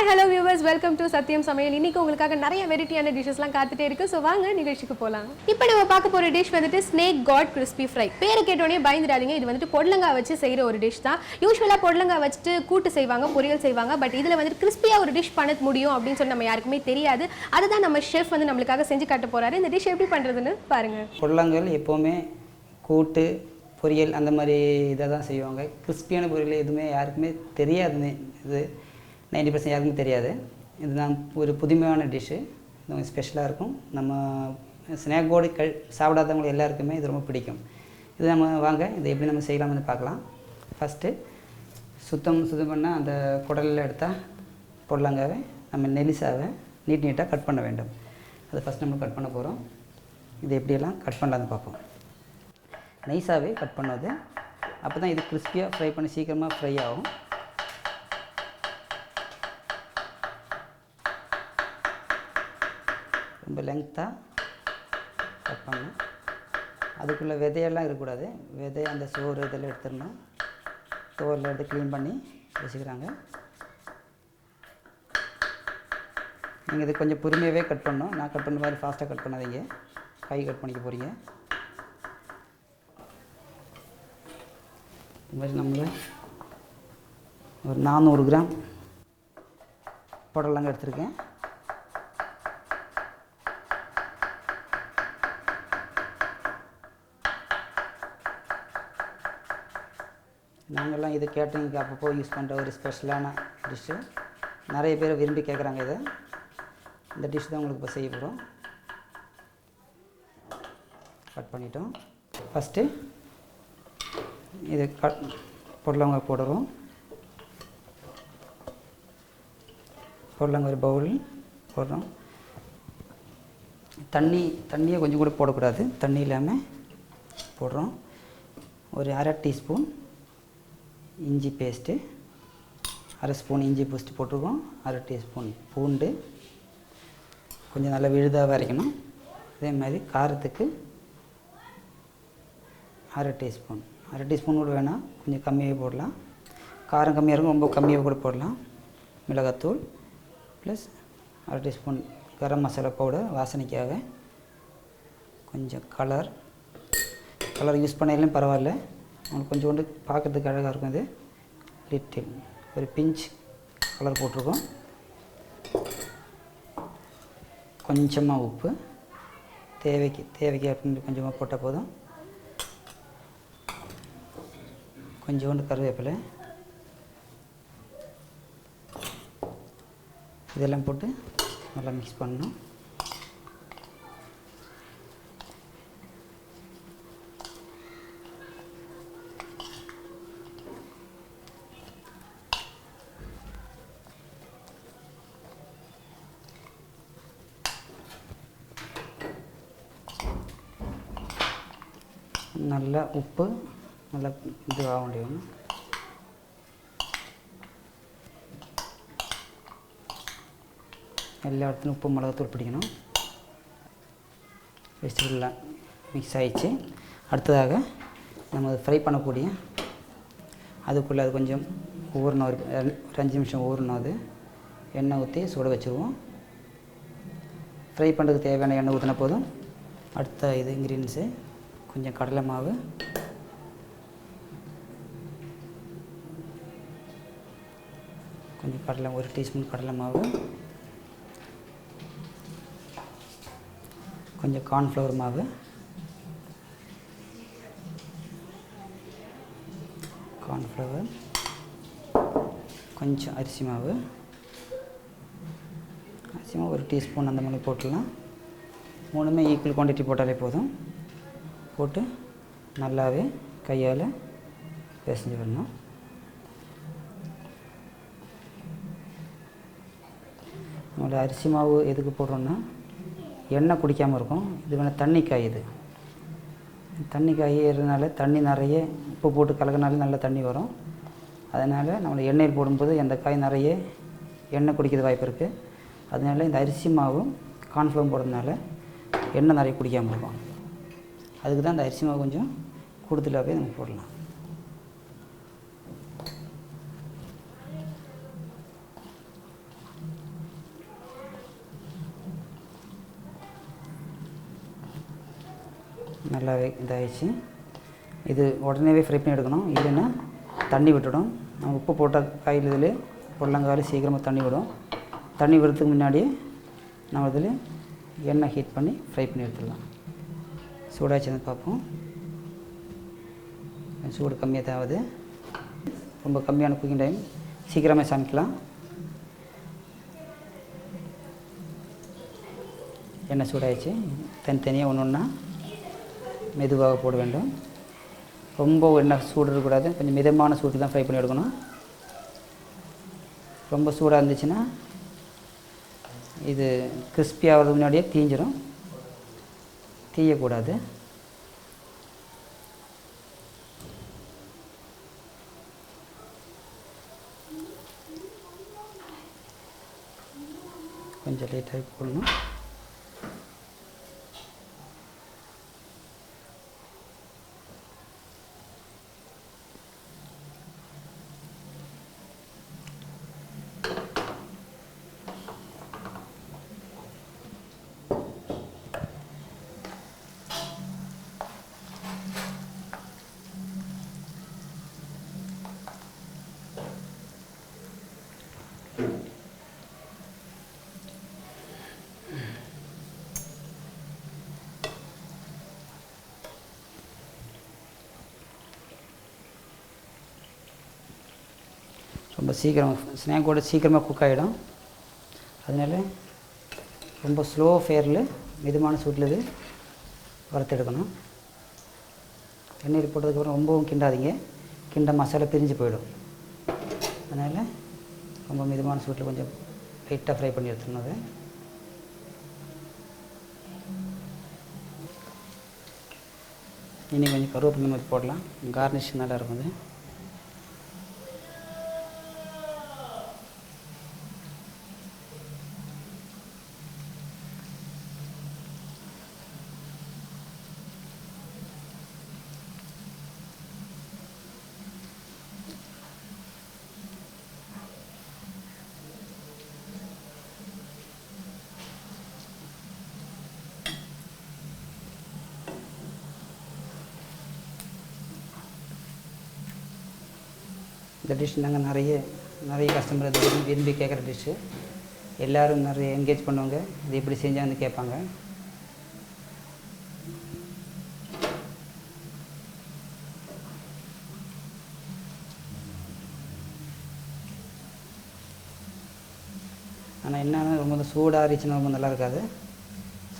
Hi hello viewers, welcome to Sathyam Samayal. இன்னைக்கு உங்களுக்காக நிறைய வெரைட்டியான டிஷ்ஷஸ்லாம் காத்துட்டே இருக்கு. ஸோ வாங்க நிகழ்ச்சிக்கு போகலாம். இப்போ நம்ம பார்க்க போகிற டிஷ் வந்துட்டு ஸ்னேக் காட் கிறிஸ்பி ஃப்ரை. பேரை கேட்டோடனே பயந்துடாதீங்க. இது வந்துட்டு பொடலங்காய் வச்சு செய்கிற ஒரு டிஷ் தான். யூஸ்வலாக பொடலங்காய் வச்சுட்டு கூட்டு செய்வாங்க, பொரியல் செய்வாங்க. பட் இதில் வந்துட்டு கிறிஸ்பியாக ஒரு டிஷ் பண்ண முடியும் அப்படின்னு சொல்லி நம்ம யாருக்குமே தெரியாது. அதுதான் நம்ம ஷெஃப் வந்து நம்மளுக்காக செஞ்சு காட்ட போகிறாரு. இந்த டிஷ் எப்படி பண்ணுறதுன்னு பாருங்கள். பொடலங்காய் எப்போவுமே கூட்டு பொரியல் அந்த மாதிரி இதை தான் செய்வாங்க. கிறிஸ்பியான பொரியல் எதுவுமே யாருக்குமே தெரியாதுன்னு இது 90% யாருக்குமே தெரியாது. இதுதான் ஒரு புதுமையான டிஷ்ஷு. இது ஸ்பெஷலாக இருக்கும். நம்ம ஸ்நாக்கோடு சாப்பிடாதவங்க எல்லாருக்குமே இது ரொம்ப பிடிக்கும். இது நம்ம வாங்க இதை எப்படி நம்ம செய்யலாம்னு பார்க்கலாம். ஃபஸ்ட்டு சுத்தம் பண்ணால் அந்த குடலில் எடுத்தால் பொடலங்காவை நம்ம நெலிசாவை நீட்டாக கட் பண்ண வேண்டும். அதை ஃபஸ்ட் நம்ம கட் பண்ண போகிறோம். இது எப்படியெல்லாம் கட் பண்ணலான்னு பார்ப்போம். நைஸாகவே கட் பண்ணது, அப்போ தான் இது கிறிஸ்பியாக ஃப்ரை பண்ணி சீக்கிரமாக ஃப்ரை ஆகும். ரொம்ப லெங்க்த்தாக கட் பண்ணணும். அதுக்குள்ளே விதையெல்லாம் இருக்கக்கூடாது. விதை அந்த சோறு இதெல்லாம் எடுத்துடணும். தோலில் எடுத்து க்ளீன் பண்ணி வச்சுக்கிறாங்க. நீங்கள் இது கொஞ்சம் பொறுமையாகவே கட் பண்ணணும். நான் கட் பண்ண மாதிரி ஃபாஸ்ட்டாக கட் பண்ணாதீங்க. கை கட் பண்ணிக்க போகிறீங்க. இது மாதிரி நம்மள ஒரு 400 கிராம் புடலங்காய் எடுத்துருக்கேன். நாங்கள்லாம் இது கேட்டரிங்க்கு அப்பப்போ யூஸ் பண்ணுற ஒரு ஸ்பெஷலான டிஷ்ஷு. நிறைய பேர் விரும்பி கேட்குறாங்க இதை. இந்த டிஷ் தான் உங்களுக்கு இப்போ செய்ய போகிறோம். கட் பண்ணிட்டோம். ஃபஸ்ட்டு இது பொடலங்காய் போடுறோம். பொடலங்காய் ஒரு பவுல் போடுறோம். தண்ணியை கொஞ்சம் கூட போடக்கூடாது. தண்ணி இல்லாமல் போடுறோம். ஒரு அரை டீஸ்பூன் இஞ்சி பேஸ்ட்டு, அரை ஸ்பூன் இஞ்சி பேஸ்ட்டு போட்டிருக்கோம். அரை டீஸ்பூன் பூண்டு, கொஞ்சம் நல்லா விழுதாக வரைக்கணும். அதே மாதிரி காரத்துக்கு அரை டீஸ்பூன் கூட வேணாம், கொஞ்சம் கம்மியாகவே போடலாம். காரம் கம்மியாக இருக்கும், ரொம்ப கம்மியாக கூட போடலாம். மிளகாத்தூள் ப்ளஸ் அரை டீஸ்பூன் கரம் மசாலா பவுடர் வாசனைக்காக. கொஞ்சம் கலர் யூஸ் பண்ணாலும் பரவாயில்ல, உங்களுக்கு கொஞ்சோண்டு பார்க்குறதுக்கு அழகாக இருக்கும். இது லிட்டில் ஒரு பிஞ்ச் கலர் போட்டிருக்கோம். கொஞ்சமாக உப்பு, தேவைக்கு அப்படின்னு கொஞ்சமாக போட்டால் போதும். கொஞ்சோண்டு கருவேப்பிலை, இதெல்லாம் போட்டு நல்லா மிக்ஸ் பண்ணணும். நல்லா உப்பு நல்லா இதுவாக முடியும். எல்லா இடத்துலையும் உப்பு மிளகாத்தூள் பிடிக்கணும். வெஜிடபிள்லாம் மிக்ஸ் ஆகிடுச்சு. அடுத்ததாக நம்ம ஃப்ரை பண்ணக்கூடிய அதுக்குள்ளே அது கொஞ்சம் ஊறணும். ஒரு 5 நிமிஷம் ஊறணும். அது எண்ணெய் ஊற்றி சுட வச்சுருவோம். ஃப்ரை பண்ணுறதுக்கு தேவையான எண்ணெய் ஊற்றின போதும். அடுத்த இது இன்க்ரீடியன்ஸு கொஞ்சம் கடலை மாவு, ஒரு டீஸ்பூன் கடலை மாவு, கொஞ்சம் கார்ன்ஃப்ளவர் மாவு, கொஞ்சம் அரிசி மாவு ஒரு டீஸ்பூன் அந்த மாதிரி போட்டுடலாம். 3மே ஈக்குவல் குவான்டிட்டி போட்டாலே போதும். போட்டு நல்லாவே கையால் பிசைஞ்சு விடணும். நம்மளோட அரிசி மாவு எதுக்கு போடுறோன்னா எண்ணெய் குடிக்காமல் இருக்கும். இது வேணால் தண்ணி காய். இது தண்ணி காய் ஏறதுனால தண்ணி நிறைய உப்பு போட்டு கலக்கினாலே நல்ல தண்ணி வரும். அதனால் நம்மளை எண்ணெயில் போடும்போது அந்த காய் நிறைய எண்ணெய் குடிக்கிறது வாய்ப்பு இருக்குது. அதனால் இந்த அரிசி மாவும் கார்ன்ஃப்ளவரும் போடுறதுனால எண்ணெய் நிறைய குடிக்காமல் இருக்கும். அதுக்கு தான் இந்த அரிசி மாவு கொஞ்சம் கூடுதலாகவே நம்ம போடலாம். நல்லாவே இதாகிடுச்சு. இது உடனேவே ஃப்ரை பண்ணி எடுக்கணும், இல்லைன்னா தண்ணி விட்டுடும். நம்ம உப்பு போட்ட காயில் இதில் பொடலங்காயில் சீக்கிரமாக தண்ணி விடும். தண்ணி விடுறதுக்கு முன்னாடியே நம்ம இதில் எண்ணெய் ஹீட் பண்ணி ஃப்ரை பண்ணி எடுத்துடலாம். சூடாச்சுன்னு பார்ப்போம். சூடு கம்மியாக தேவைது. ரொம்ப கம்மியான குக்கிங் டைம், சீக்கிரமாக சமைக்கலாம். எண்ணெய் சூடாகிடுச்சு. தனித்தனியாக ஒன்று ஒன்றா மெதுவாக போட வேண்டும். ரொம்ப எண்ணெய் சூடு இருக்கக்கூடாது, கொஞ்சம் மிதமான சூட்டில் தான் ஃப்ரை பண்ணி எடுக்கணும். ரொம்ப சூடாக இருந்துச்சுன்னா இது கிறிஸ்பி ஆகிறதுக்கு முன்னாடியே தீஞ்சிடும். தீயக்கூடாது. கொஞ்சம் லேட்டாக போடணும். ரொம்ப சீக்கிரம் ஸ்நாக்கோட சீக்கிரமாக குக் ஆகிடும். அதனால ரொம்ப ஸ்லோ ஃபேரில் மிதமான சூட்டில் இது வறுத்தெடுக்கணும். எண்ணெயில் போட்டதுக்கப்புறம் ரொம்பவும் கிண்டாதீங்க, கிண்ட மசாலா பிரிஞ்சு போயிடும். அதனால் ரொம்ப மிதமான சூட்டில் கொஞ்சம் லைட்டாக ஃப்ரை பண்ணி எடுத்துடணும். அதை இன்னும் கொஞ்சம் கருவேப்பிலை மாதிரி போடலாம், கார்னிஷ் நல்லா இருக்கும். அது இந்த டிஷ் நாங்கள் நிறைய கஸ்டமர் அதை விரும்பி கேட்குற டிஷ்ஷு. எல்லோரும் நிறைய என்கேஜ் பண்ணுவாங்க, இது எப்படி செஞ்சான்னு கேட்பாங்க. ஆனால் என்னன்னா ரொம்ப சூடாக இருந்துச்சுன்னா ரொம்ப நல்லா இருக்காது,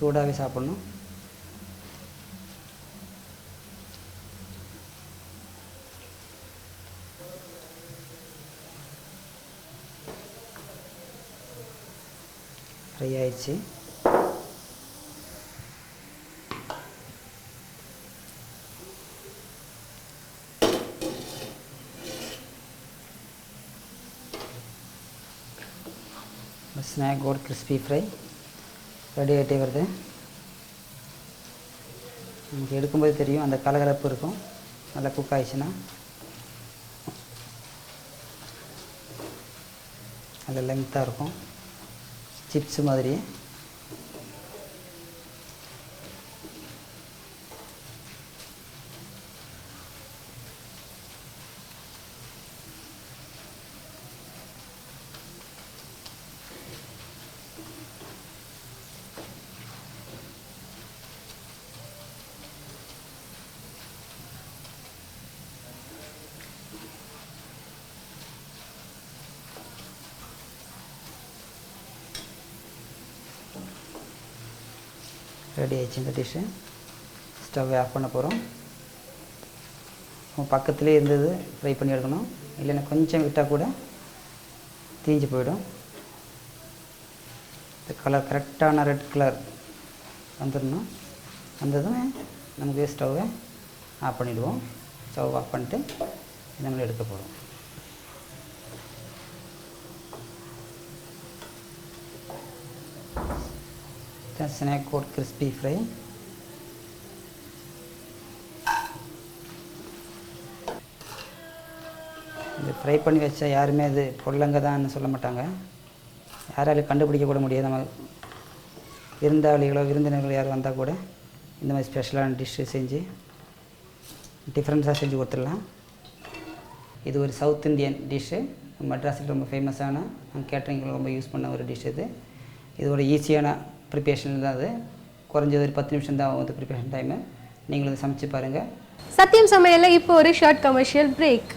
சூடாகவே சாப்பிட்ணும். ஃப்ரை ஆயிடுச்சு. Snack coat crispy fry ready ஆகிட்டே வருது. நமக்கு எடுக்கும்போது தெரியும் அந்த கலகலப்பு இருக்கும். நல்லா குக் ஆயிடுச்சுன்னா நல்ல லெங்க்த்தாக இருக்கும், சிப்ஸ் மாதிரி. ரெடி ஆயிடுச்சு இந்த டிஷ்ஷு. ஸ்டவ்வை ஆஃப் பண்ண போகிறோம். பக்கத்துலேயே இருந்தது ஃப்ரை பண்ணி எடுக்கணும், இல்லைன்னா கொஞ்சம் விட்டால் கூட தீஞ்சு போயிடும். இந்த கலர் கரெக்டான ரெட் கலர் வந்துடணும். வந்ததும் நமக்கு ஸ்டவ்வை ஆஃப் பண்ணிவிடுவோம். ஸ்டவ் ஆஃப் பண்ணிட்டு நம்ம எடுக்க போகிறோம். Snack coat crispy fry. இது ஃப்ரை பண்ணி வச்சா யாருமே அது பொடலங்க தான் சொல்ல மாட்டாங்க, யாராலையும் கண்டுபிடிக்க கூட முடியாது. நம்ம விருந்தாளிகளோ விருந்தினர்களோ யாரும் வந்தால் கூட இந்த மாதிரி ஸ்பெஷலான டிஷ்ஷு செஞ்சு டிஃப்ரெண்ட்ஸாக செஞ்சு கொடுத்துடலாம். இது ஒரு சவுத் இந்தியன் டிஷ்ஷு, மெட்ராஸில் ரொம்ப ஃபேமஸான கேட்ரிங்கில் ரொம்ப யூஸ் பண்ண ஒரு டிஷ் இது. இதோட ஈஸியான ப்ரிப்பரேஷன் தான் அது. குறைஞ்சது ஒரு 10 நிமிஷம் தான் ஆகும் ப்ரிப்பரேஷன் டைமு. நீங்களும் சமைச்சு பாருங்கள். சத்தியம் சமையலில் இப்போ ஒரு ஷார்ட் கமர்ஷியல் பிரேக்.